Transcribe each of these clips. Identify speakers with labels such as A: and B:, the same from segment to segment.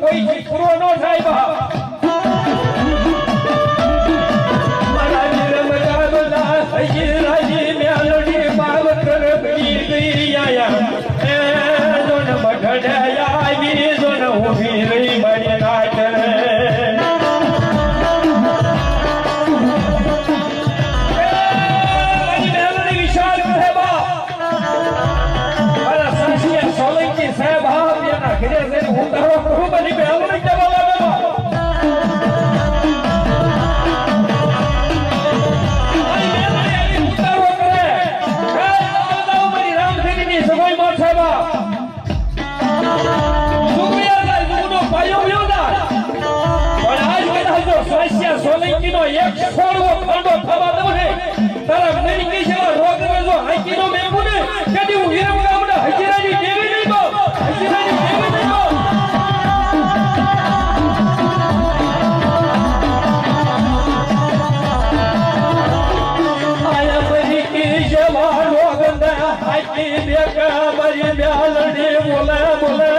A: કોઈ પૂરો ન થાય બા મારા નિરમલા હજી રાજી મેલડી માવતર બની ગઈ આયા એ જોન મઢડ્યા આવી જોન ઊભી રહી મારી નાટ સોલંકીનો એક છોડવો ખાંડો થવા દઉં ને તારા મેરિકી જેવા રોગ જો હાઈકીનો મેગું ને કદી હું વિરમ ગામના હજીરાની દેવી નહીં ગો હજીરાની દેવી નહીં ગો આયા મેરિકી જેવા રોગ ને હાઈકી બેકા મારી બ્યાલડી બોલે બોલે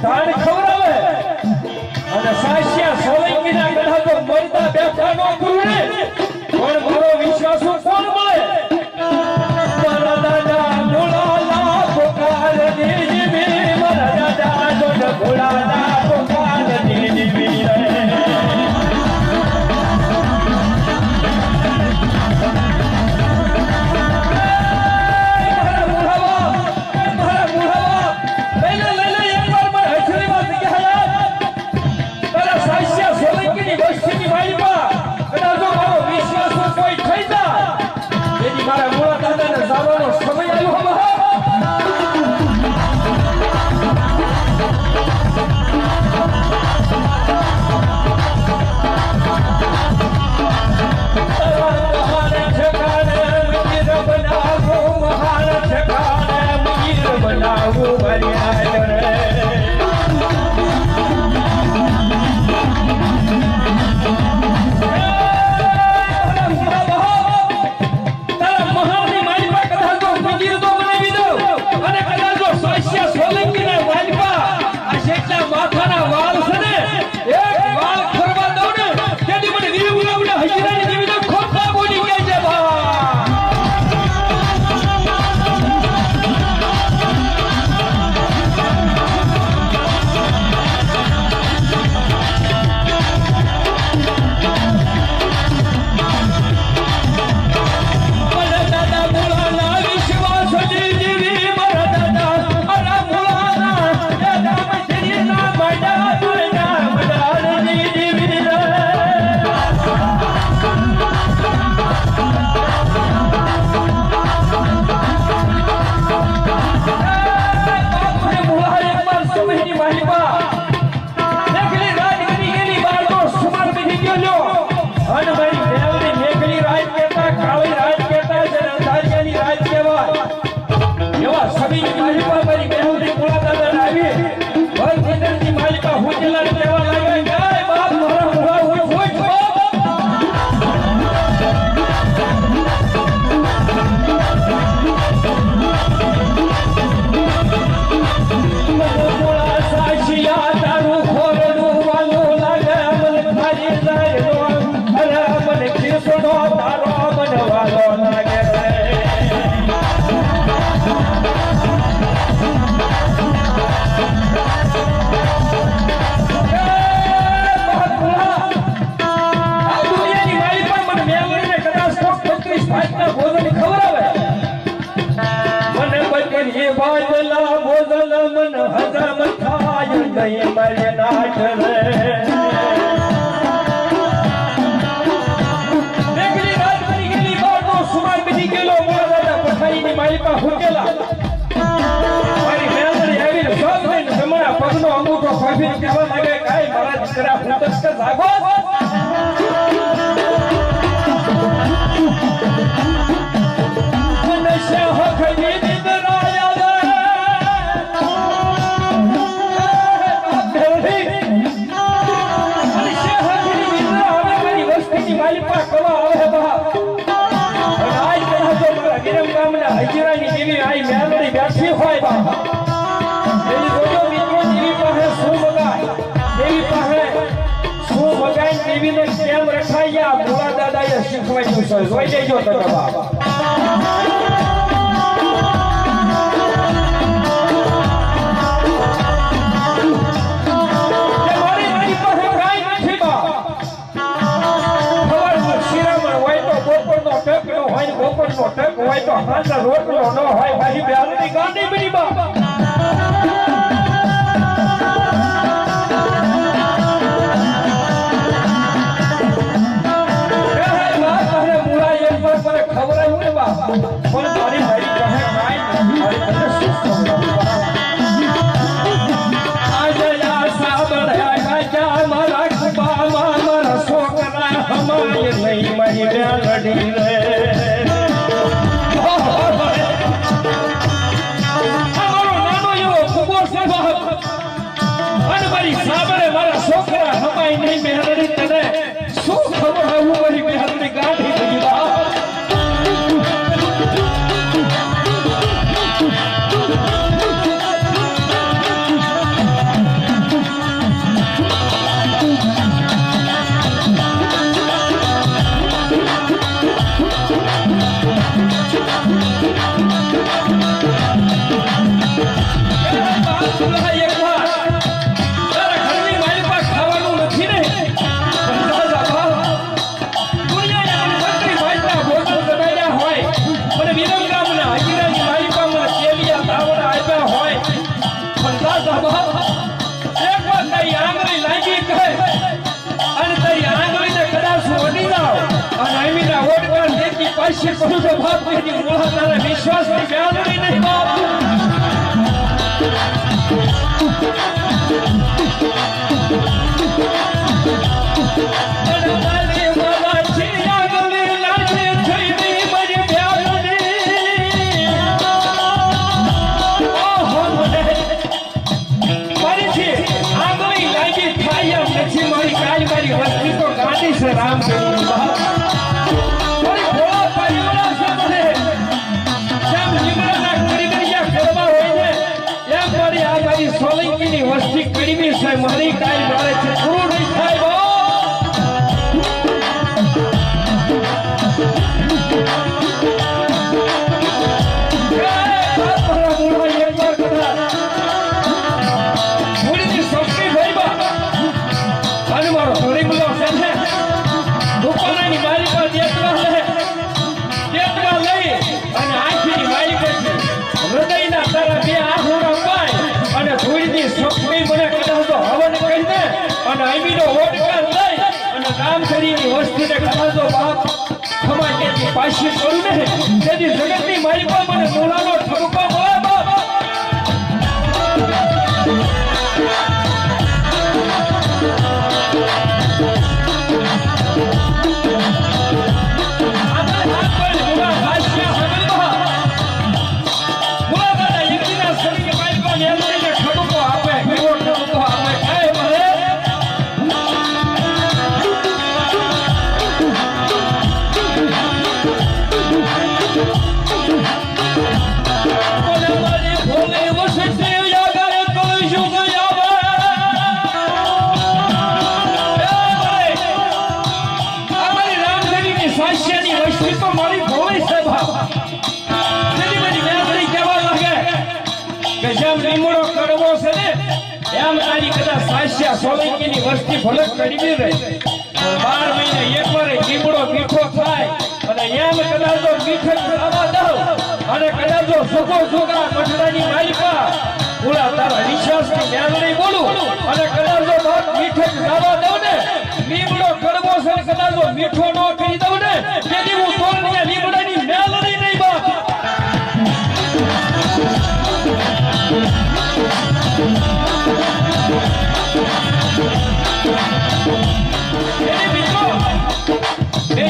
A: ધાન ખવડાવે અને સાસ્યા સોલંકીના ગઢા તો મરતા બેઠા નો ગુરુને પણ મારો વિશ્વાસ કોણ મળે મારા દાદા ભોળાલા પોકાર જીવી મારા દાદા જોડ ભોળાલા પોકાર જીવી પગનો અંગૂઠો ફાફીને કહેવા લાગે કાઈ મારા દીકરા હું તસ્કર જાગો છે કેમ રખાયા ભોળા દાદાએ શીખવાડ્યું છે જોઈ લેજો તમે બાપ ટક હોય તો હાથ રોટલો ન હોય ભાઈ બેલની ગાંડી બની બા ખબર ને બા પણ મારી ભાઈ કહે કાઈ મારી પાસે મારા ખુબા મારા છોકરા હમાય નહીં મારી બેલડી રે મારા છોકરા હમાય નહીં મેહરડી તને શું ખબર હું મારી મેહરડી ગાંઠી બની બા પાછી કહું તો બાપ તેની મોહ તારા વિશ્વાસની બેલડી નહીં બાપ મારી વસ્તી તો ગાંડી છે રામ સોલંકીની વસ્તી કડીમી છે મારી કાઈ મારે છે પૂરું નહીં થાય પાછી કરું ને તેથી જગતની મારી પર મને મોલાનો ઠપકો મળે બાપ સોલંકીની વસ્તી ભલે કડીમી રહે 12 મહિને એકવાર લીમડો મીઠો થાય અને એમ કદાચ તો મીઠો ખાવા દઉં અને કદાચ જો સુખો સુખા મઠડાની માલિકા પૂરા તારા વિશ્વાસની મેળવી બોલું અને કદાચ જો મીઠો ખાવા દઉં ને લીમડો કડવો છે કદાચ જો મીઠો ન કરી દઉં ને તેથી હું તોરણીયા લીમડાની મેળવી નહીં બાપ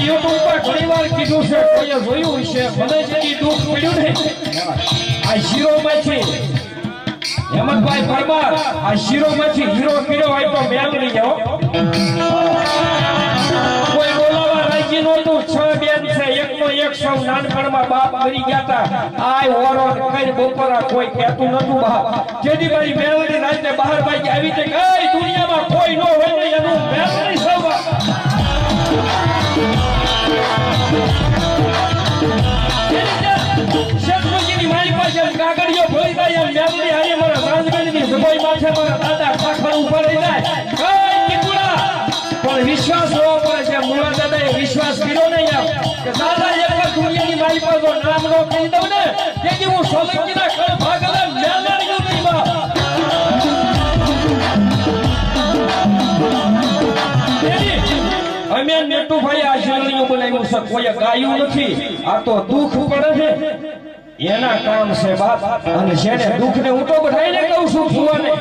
A: YouTube પર ઘણી વાર કીધું છે કોઈએ જોયું છે મને જેની દુઃખ પડ્યું ને આ હીરોમાંથી હેમંતભાઈ પરમાર આ હીરોમાંથી હીરો કીડો હોય તો મેળવી જાઓ કોઈ બોલાવા રાજી નહોતું 6 બેન છે એકનો એક સૌ નાનપણમાં બાપ મરી ગયા હતા આય ઓરો કઈ બપોરા કોઈ કહેતું નતું બાપ જેની મારી મેળવી રાતે બહાર ભાઈ આવી છે કઈ દુનિયામાં કોઈ ન હોય ને એનું મેળવી સૌ વિશ્વાસ હોવો પડે છે મુળા દાદાએ વિશ્વાસ કર્યો ને યાર કે દાદા એક દુનિયાની મારી પર જો નામ નો કહી દઉં ને તેથી હું સોલંકીના કળ ભાગલા મેલડી નો નહીં બા અમે નેટુભાઈ આ શિરણીઓ બનાવ્યું છે કોઈ ગાયું નથી આ તો દુઃખ પડે છે એના કામ છે બાપ અને જેને દુઃખ ને હું તો બધાઈને કહું છું ફુવાને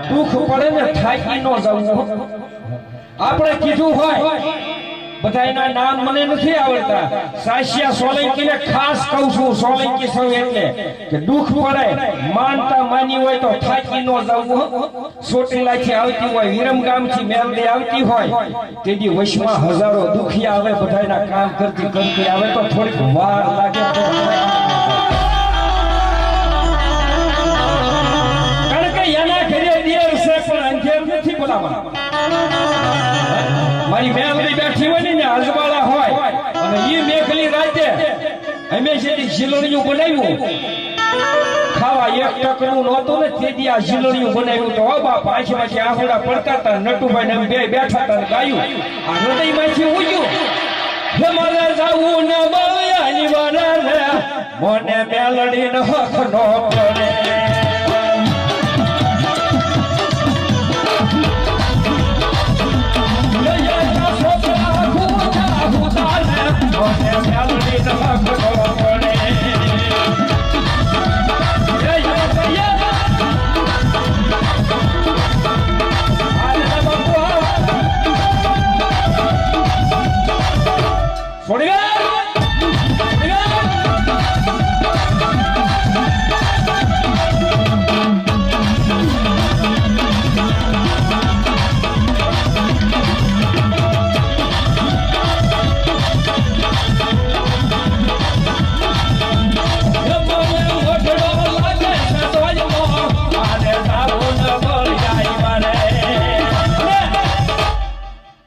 A: દુઃખ પડે ને થાકી ન જવું આપણે કીધું હોય બધાના નામ મને નથી આવડતા સાશિયા સોલંકીને ખાસ કહું છું સોલંકી સૌ એટલે કે દુઃખ પડે માનતા માની હોય તો થાકી ન જવું સોટીલાથી આવતી હોય વિરમગામથી મેલડી આવતી હોય તેથી વશમાં હજારો દુખિયા આવે બધાના કામ કરતી કરતી આવે તો થોડીક વાર લાગે તો મારી મેલડી બેઠી હોય ને અજવાળા હોય અને ઈ મેઘલી રાતે અમે જેથી શિલોડિયું બનાવ્યું ખાવા એક ટકનું નહોતું ને તેથી આ શિલોડિયું બનાવ્યું તો બાપ આંખમાંથી આંખડા પડતા હતા નટુભાઈ ને બે બેઠા હતા ગાયું આ હૃદયમાંથી ઉગ્યું મારે જાવું ને બાયાની વારે મને મેલડી ન હક નો પડે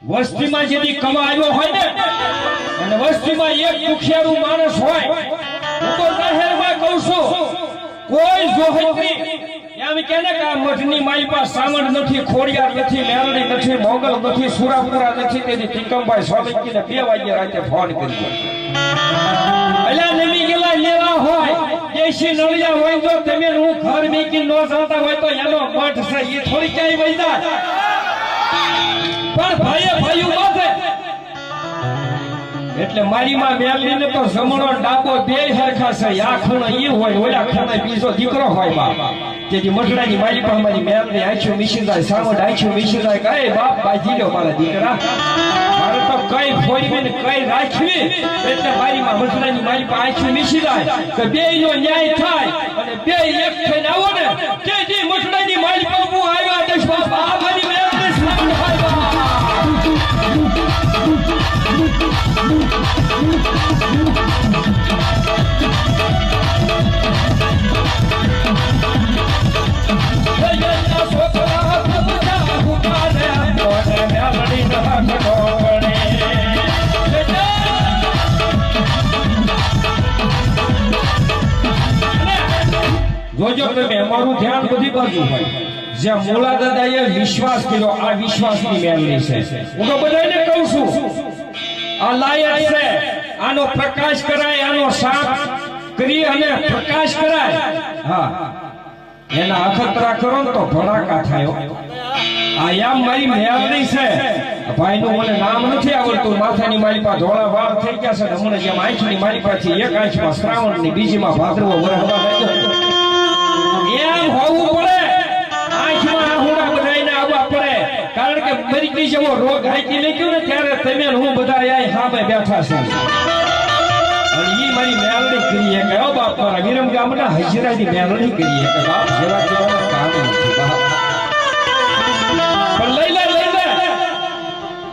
A: વસ્તીમાં જેથી કમાયો હોય ને અને વસ્તીમાં એક દુખિયારું માણસ હોય હું તો જાહેરમાં કહું છું કોઈ જોહરી એમ કે ને કે આ મઠની માઈ પાસે સામણ નથી ખોડિયાર નથી મેલડી નથી મોગલ નથી સુરાપુરા નથી તેથી ટીકમભાઈ સોલંકીને 2 વાગ્યે રાતે ફોન કર્યો અલ્યા નમી ગેલા લેવા હોય દેશી નળિયા હોય જો તમે હું ઘર મીકી ન જાતા હોય તો એનો મઠ છે એ થોડી ક્યાંય વઈ જાય પણ ભાઈએ ભાઈઓ બાંધે એટલે મારી માં મેલડીને તો જમણો ડાબો બે હરખા છે આ ખૂણો ઈ હોય ઓલા ખૂણે બીજો દીકરો હોય બાપ તેથી મઠડાની મારી પાસે મારી મેલડી આંખ્યું મીસી જાય સામોડ આંખ્યું મીસી જાય કઈ બાપ બાજી લ્યો મારા દીકરા મારે તો કઈ ફોડવી ને કઈ રાખવી એટલે મારી માં મઠડાની મારી પાસે આંખ્યું મીસી જાય કે બેયનો ન્યાય થાય અને બે એક થઈને આવો ને તેથી મઠડાની મારી પાસે હું આવ્યા દેશ બાપ આ મારી મેલડી સામોડ હોય બાપ જોજો તમે અમારું ધ્યાન બધી બાજુ હોય જ્યાં મોલા દાદાએ વિશ્વાસ કર્યો આ વિશ્વાસની મેલડી છે હું તો બધાને કહું છું આ લાયક છે આનો પ્રકાશ કરાય આનો સાફ કરી અને પ્રકાશ કરાય હા એના અખતરા કરો તો ભડાકા થાય આ યામ મારી મેલડી છે ભાઈનું મને નામ નથી આવડતું માથાની મારી પાસે ધોળા વાળ થઈ ગયા છે હમણાં જેમ આંખની મારી પાસે એક આંખમાં શ્રાવણની બીજીમાં ભાદરવો વરહવા લાગ્યો એમ હોવું પડે આંખમાં આહુડા બધાઈને આવવા પડે કારણ કે મરી જેવો રોગ હાકી લઈ ને ત્યારે તમે હું બધા આય સામે બેઠા છે અને ઈ મારી મેલડી કરીએ કે ઓ બાપ મારા વિરમ ગામના હજરાની મેલડી કરીએ કે બાપ જેવા જેવા કામ નથી બાપ પણ લઈ લે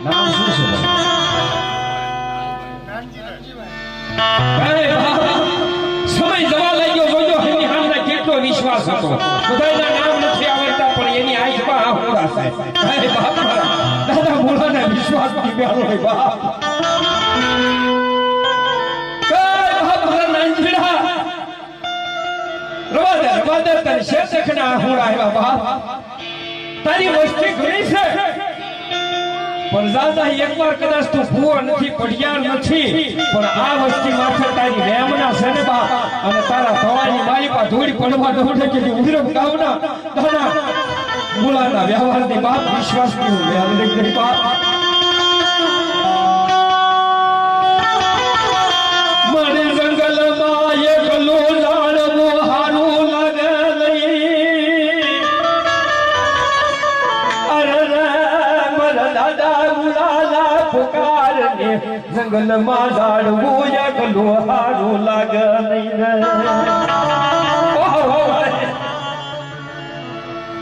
A: નામ શું છે સમય જવા લાગ્યો જોજો એની સામે કેટલો વિશ્વાસ હતો બધાના નામ નથી આવડતા પણ એની આંખમાં આહુડા છે અરે બાપ દાદા બોલાના વિશ્વાસ ની બેરો હે બાપ કઈ બાપ મારા નાંજડા રવાદે તને શેતખના આહુડા હે બાપ તારી વસ્તી ઘણી છે પણ દાદા એકવાર કદાચ તું ભૂવો નથી પડિયાર નથી પણ આ વસ્તી માથે તારી વેમના છે ને બા અને તારા ભવાની મારી પા ધૂળી પડવા દોડે કે ઉધરો ગાવના દાદા મુલાના વ્યવહારની બાપ વિશ્વાસની હું વ્યાવલિક નહીં બાપ મને જંગલમાં એકલો જાણવું હારું લાગે નહીં અરે મારા દાદા મુલાના પુકારને જંગલમાં જાણવું એકલો હારું લાગે નહીં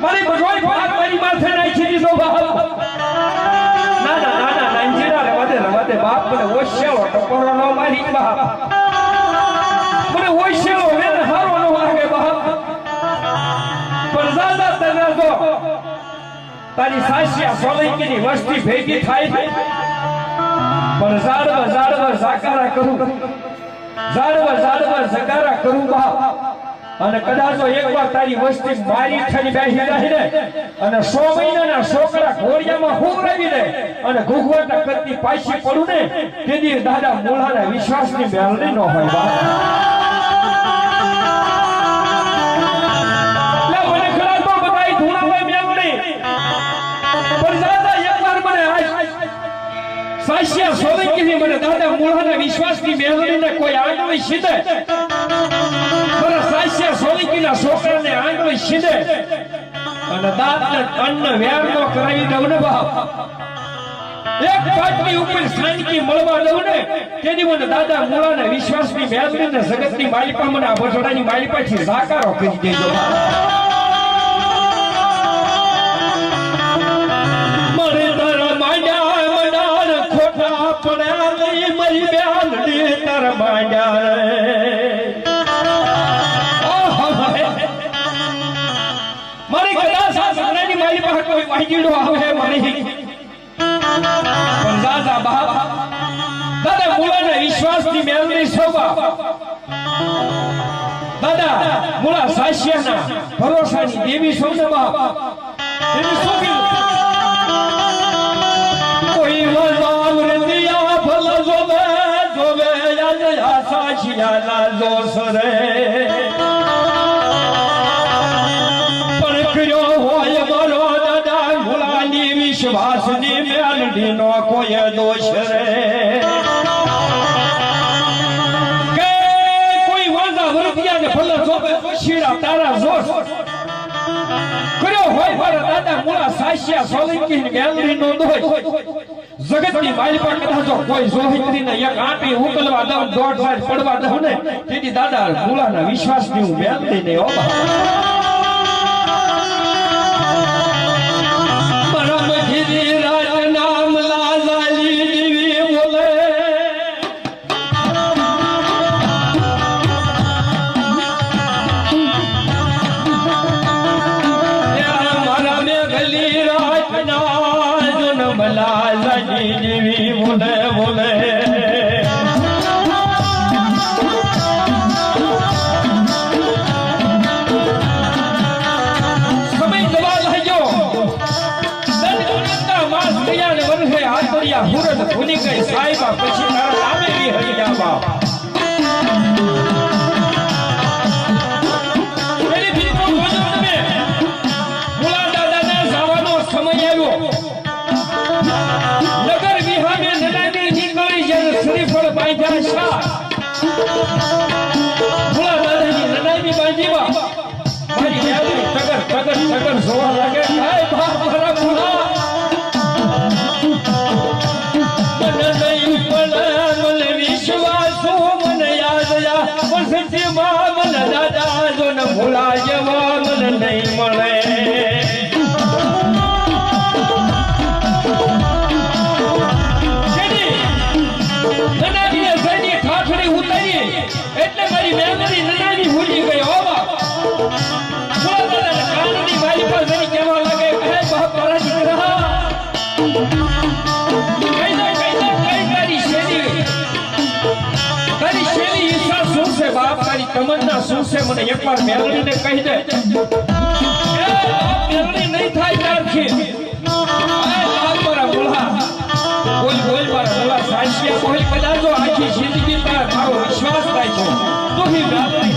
A: મારી ભગવાન મારી માથે નાખી દીધો બાપ ના ના ના ના નાંજીરા રવાદે બાપ મને ઓછેલો ટપોરો નો મારી બાપ મને ઓછેલો વેન હારો નો લાગે બાપ પણ દાદા તને જો તારી સાસિયા સોલંકીની વસ્તી ભેગી થાય પણ ઝાડવા ઝાકારા કરું ઝાડવા ઝકારા કરું બાપ અને કદાચ એકવાર તારી વસ્તી મારી થઈને બેસી જાય ને અને 100 મહિનાના છોકરા ઘોડિયામાં હુંરાવી દે અને ઘુઘવાટા કરતી પાછી પડું ને તેથી દાદા મોળાના વિશ્વાસની મેળવી ન હોય બા મને ખરા તો બધાય ધૂણાભાઈ મેળવી પણ દાદા એકવાર મને સાસિયા સોલંકીની મને દાદા મોળાના વિશ્વાસની મેળવીને કોઈ આગળ સીધે સાસિયા સોલંકીના છોકરાને આંગળી સીધે અને દાંતને અન્ન વેર નો કરાવી દઉં ને બાપ એક પાટની ઉપર સાંજકી મળવા દઉં ને તેની મને દાદા મૂળાના વિશ્વાસની મેળવીને જગતની માલિકા મને આ બસડાની માલિકાથી સાકારો કરી દેજો મને તારા માંડ્યા ખોટા પડ્યા નહીં મારી બેલડી તારા માંડ્યા મારી કદાચ આ સગડાની મારી પાસે કોઈ વાંગીડો આવે મારી પણ દાદા બાપ દાદા મૂળાના વિશ્વાસની મેળવી સોબા દાદા મૂળા સાસ્યાના ભરોસાની દેવી સોને બાપ એની સોકી કોઈ વજાવ રતિયા ભલ જોવે જોવે યાદ આ સાસ્યાના જોસ રે વિશ્વાસની મેલડી નો કોઈ દોષ રે કે કોઈ વાંધા વરતિયા ને ભલે જોવે શીરા તારા જોશ કર્યો હોય મારા દાદા મૂળા સાસ્યા સોલંકી ની મેલડી નો દોષ જગતની માલિકા કદાચ કોઈ જોહિત્રીને એક આંટી ઉકલવા દઉં દોઢ સાઈડ પડવા દઉં ને તેથી દાદા મૂળાના વિશ્વાસની હું મેલડી ને ઓ નામ લાલાલી દેવી બોલે મારા મેઘલી રાતના જન્મ લાલાલી દેવી બોલે બોલે હુરત ભૂલી ગઈ સાહેબા પછી તારા નામે બી હરી જા બાપ પેલી ભીખો ભોજો તમે મુલા દાદાને જવાનો સમય આવ્યો નગર વિહામે નનાની નીકળી જ્યારે શ્રીફળ બાંધ્યા શા મુલા દાદાની નનાની બાંધીવા મારી યાદી ટગર જોવા લાગે હાય બાપ મારા મુલા ભૂલા જવા મને નહીં મળે ઠાઠડી ઉતારી એટલે મારી મેમરી નનાની ભૂલી ગઈ હોવા કાનની મારી પાસે કેવા લાગે હે બાપ મારા દીકરા તારી શેરી ઈચ્છા શું છે બાપ તારી તમન્ના શું છે મને એકવાર મેળવીને કહી દે મેળવી નહીં થાય ત્યારથી મારા બોલા સાચી બોલ કદાચ આખી જિંદગી મારો વિશ્વાસ થાય છે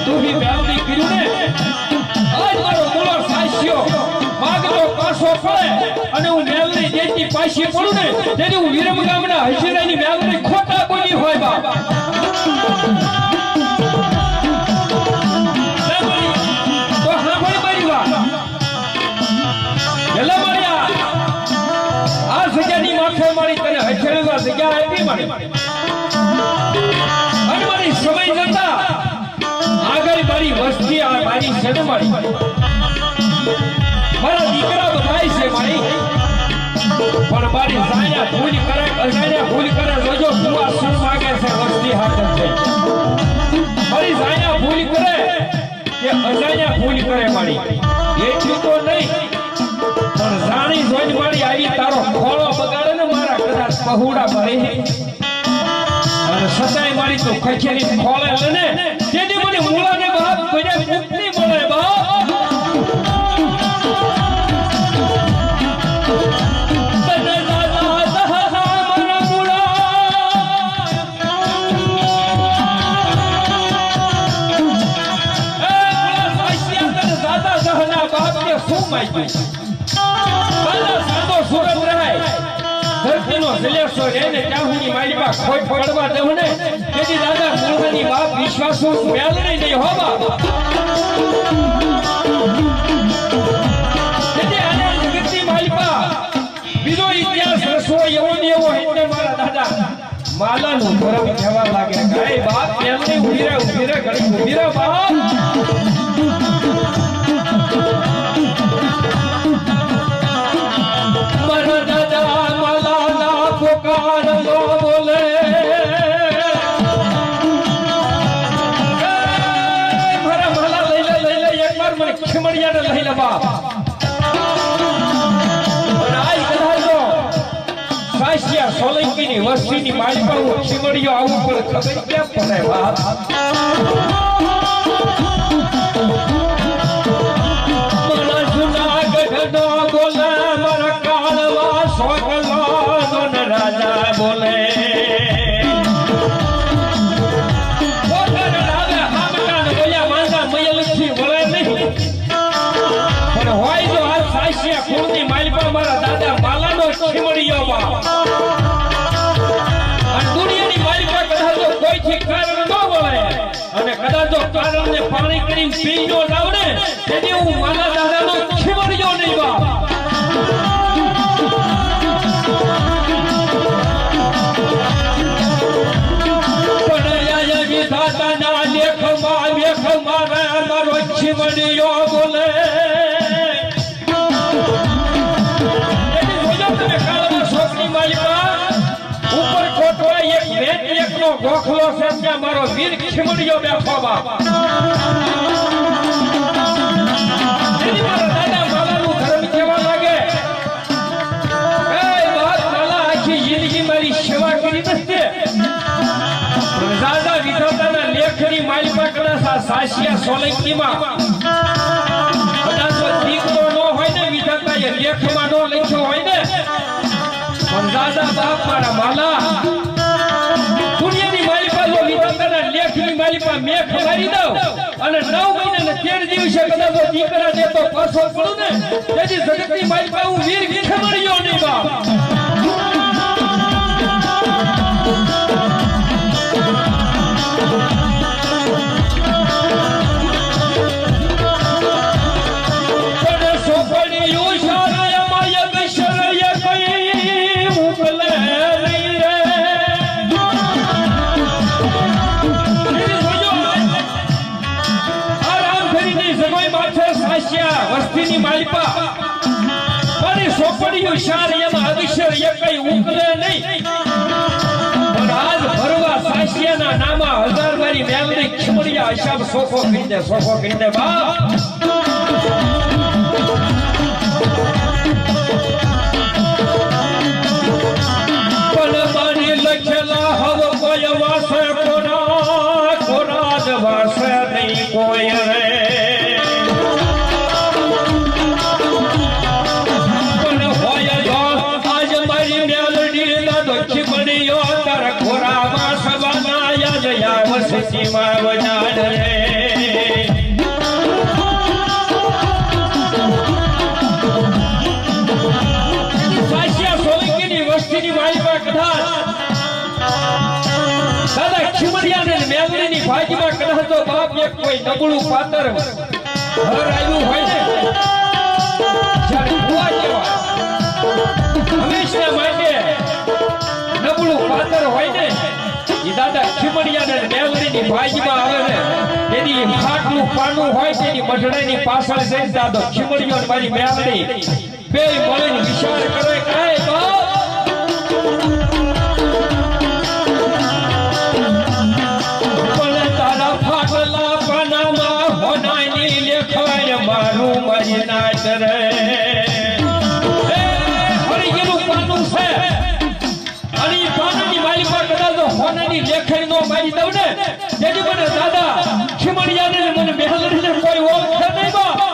A: તું હી વ્યાવની કર્યું ને આજ મારો મૂળો સાચ્યો માગતો પાછો પડે અને હું મેલની દેતી પાછી પડું ને તેથી હું વિરમ ગામના હજીરાની મેલની ખોટા બોલી હોય બાપ તો હા ભાઈ મારી વાત એલા માર્યા આ જગ્યાની માથે મારી તને હજેરવા જગ્યા આપી મારી અને મારી સમય જતા આગળ મારી વસ્તી આ મારી છે મારી મારા દીકરા બધાય છે મારી પણ મારી સાયા ભૂલ કરે અજાણ્યા ભૂલ કરે જોજો કુવા સર માગે છે વસ્તી હાથ છે મારી સાયા ભૂલ કરે કે અજાણ્યા ભૂલ કરે મારી એટલું તો નહીં પણ જાણી જોઈ મારી આવી તારો ખોળો બગાડે ને મારા કદાચ પહુડા ભરે અને સતાય મારી તો ખખેરી ખોળે ને તેથી મને મૂળાને બાપ બધા મુક્તિ મળે બાપ વિશ્વાસો મેળવી નહીં હોવા જગતની માલિકા બીજો ઇતિહાસ રસવો એવો ને એવો એટલે મારા દાદા માલાનું ધર્મ કહેવા લાગે ગાય બાપ મેલની ઉભી રહે ઘડી ઉભી રહે બાપ મારા દાદા માલાના પોકાર નો બોલે મારા માલા લઈ લે એકવાર મને ખીમડિયાને લઈ લે બાપ અને આજ કદાચો સાસિયા સોલંકીની વસ્તીની માલિકા હું ખીમડિયો આવું પર ખબર કેમ પડે બાપ મારા જુનાગઢનો બોલે મારા કાળવા સોગલો રાજા બોલે મારા દાદા માલાનો ખીમડિયો અને દુનિયાની માલિકા કદાચ કોઈથી કારણ ન બોલે અને કદાચ કારણને પાણી કરીને પી નો લાવ ને તેથી હું મારા દાદાનો ખીમડિયો નહીં બા વિધાતાના લેખમાં મારો ખીમડિયો બોલે ગોખલો છે ત્યાં મારો વીર ખીમડિયો બેઠો બાપ મારા દાદા માલાનું ધર્મ કેવા લાગે એ વાત માલા આખી જિંદગી મારી સેવા કરી નથી દાદા વિધાતાના લેખની માલિકા કદાચ આ સાસિયા સોલંકીમાં કદાચ દીકરો ન હોય ને વિધાતા એ લેખમાં ન લખ્યો હોય ને પણ દાદા બાપ મારા માલા મેઘ મારી દઉં અને 9 મહિના 13 દિવસે કદાચ દીકરા દેતો પાછો પડું ને તેથી જગતની માલિકા હું વીર ખીમડિયો નહીં બાપ વસ્તીની માલિકા મારી સોપડીયું શાર એમાં અક્ષર એકઈ ઉકલે નહીં પણ આજ ભરવા સાસિયાના નામા 1000 મારી મેલની ખીમડિયા હિસાબ સોફો કરી દે બાપ પણ મારી લખેલા હવ કોઈ વાસે કોના જ વાસે નહીં કોઈ રે ખીમડિયો તારા ખોરા સીમા વજાડ રે સાશિયા સોલંકીની વસ્તીની માલિકા કથા દાદા ખીમડિયા ને મેલડીની ભાગીમાં કદાચ તો બાપ એક કોઈ નબળું પાતર ઘર આવ્યું હોય ને જ્યારે ભુવા જેવા હંમેશા માટે નબળું પાતર હોય ને એ દાદા ખીમડિયા ને મેલડીની ભાગીમાં આવે ને તેની ખાટલું પાનું હોય તેની મઢડાની પાછળ જઈને દાદો ખીમડિયો ને મારી મેલડી બે મળીને વિચાર કરે કાંઈ બાપ મારું મારી નાચ રે હરિનું પાનું છે અને એ પાનાની માલિકા કદાચ હોનાની લેખણી નો મારી દઉં ને જેથી મને દાદા ખીમડિયાને મને મેલડીને કોઈ ઓળખે નહીં બા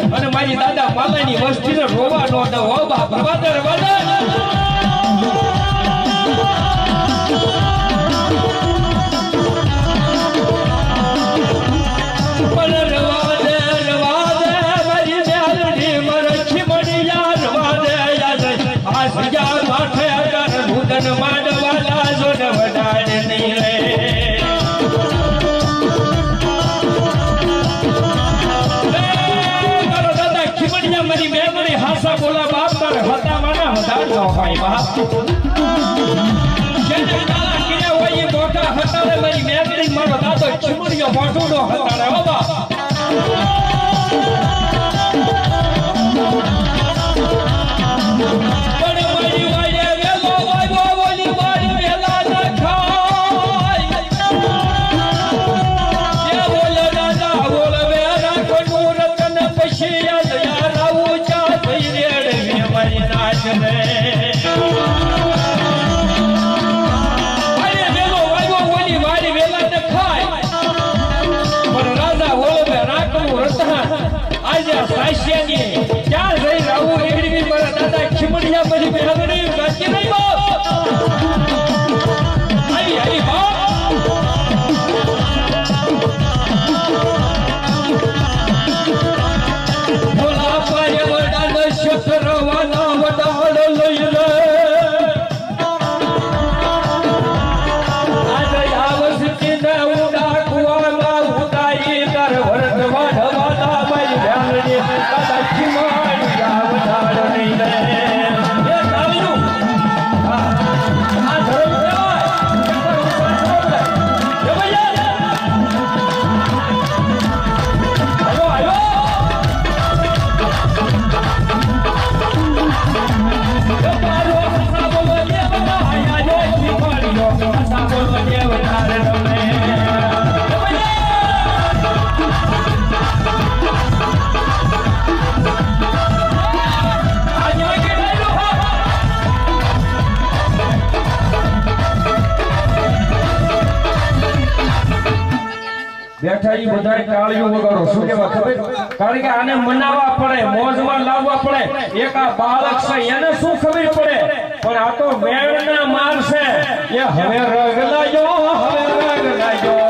A: અને મારી દાદા માલાની વસ્તીને રોવા નો દો હો બાપ રવાદર રવાદર મારી મેલડી મારા ખીમડિયા રવાદે યાદ આ સજા માથે અગર ભૂતન માંડવાલા જોડ વડાડે નહીં રે મારી મેલડી હાસા બોલા બાપ તારે હતા માના હદાર નો ભાઈ બાપ જેને કાલા કિયા હોય એ મોટા હતા રે મારી મેલડી મારો દાદો ખીમડિયો મોટો નો હતા રે હો બાપ પણ મારી વાયે વેલો વાયવો બોલી મારી વેલા ન ખાય એ બોલે દાદા બોલે વેરા કોનું રતન પછી યાદ ક્યાં જઈ રહું એવી મારા દાદા ખીમડિયા પછી મેલડી બાકી નહીં બાપ આવી આવી બાપ ભોલા પારે વડાનો શક્રવાનો વડાડો લઈ રે આજે આવસતી ને ઉડા કુવામાં ઉડાઈ તાર વરદ વાઢવાના મારી મેલડી દાદા ખીમડિયા બધા તાળીઓ વગાડો. શું કહેવા ખબર? કારણ કે આને મનાવવા પડે, મોજમાં લાવવા પડે. એક આ બાળક છે એને શું ખબર પડે, પણ આ તો મેળના માર છે. એ હવે રગ લાગ્યો, હવે રગ લાગ્યો,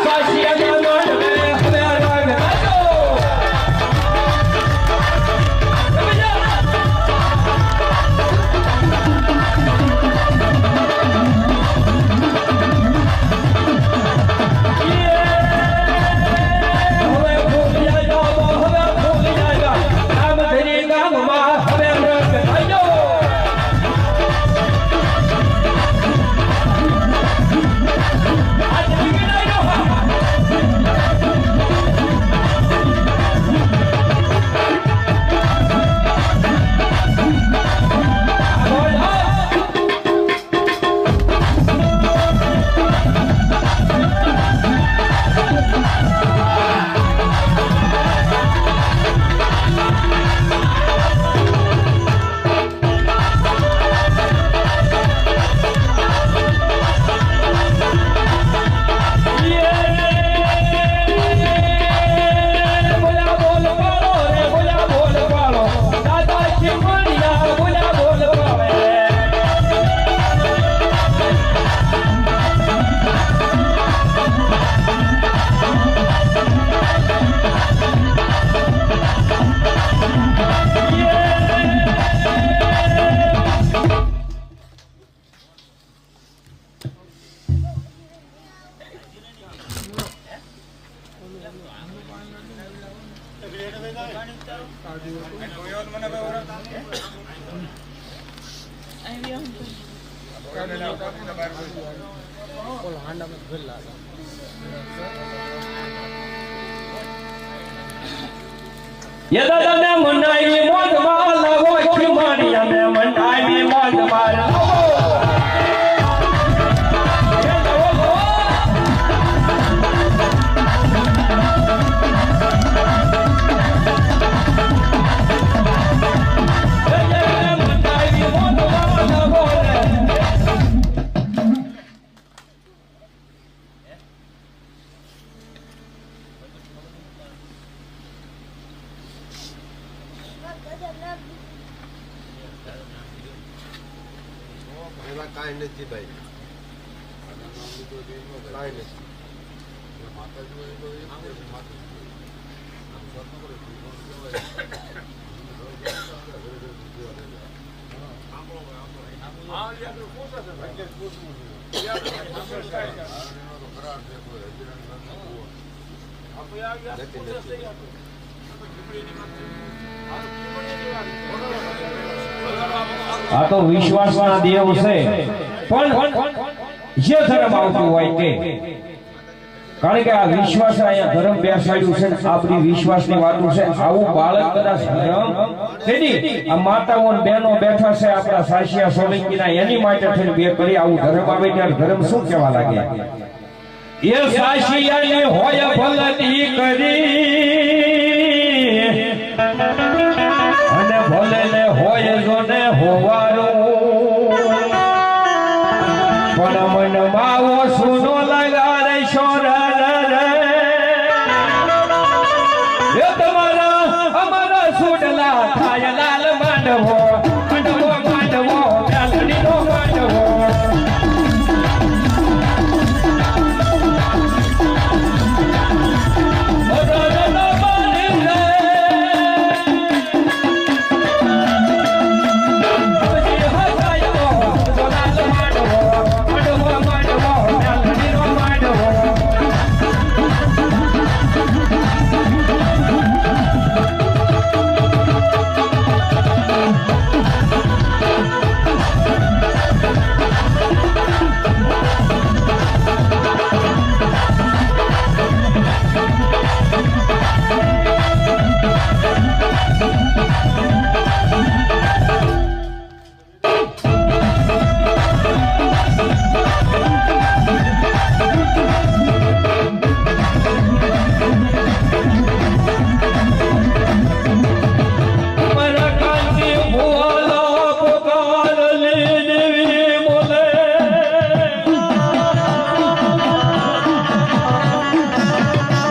A: સાસિયાના નડવે હવે રગ લાગ્યો. ये दादा ने मनाई मौज मार लगो खिमारिया में मनाई मौज मार लगो
B: કાઈ નથી ભાઈ, કાઈ નથી.
A: આ તો વિશ્વાસના દેવ છે, પણ જે ધર્મ આવતું હોય તે, કારણ કે આ વિશ્વાસ અહીંયા ધર્મ બેસાડ્યું છે, આપણી વિશ્વાસની વાતો છે. આવું બાળક કદાચ ધર્મ તેની આ માતાઓ અને બહેનો બેઠા છે આપણા સાસિયા સોલંકીના, એની માટે થઈને બે કરી આવું ધર્મ આવે ત્યારે ધર્મ શું કહેવા લાગે? એ સાસિયાની હોય ભલતી કરી અને ભલે ને હોય જો ને હોવારું, પણ મનમાં સુનો લગાડે શોર તમારા અમારા સુડલા થાય લાલ માંડવો.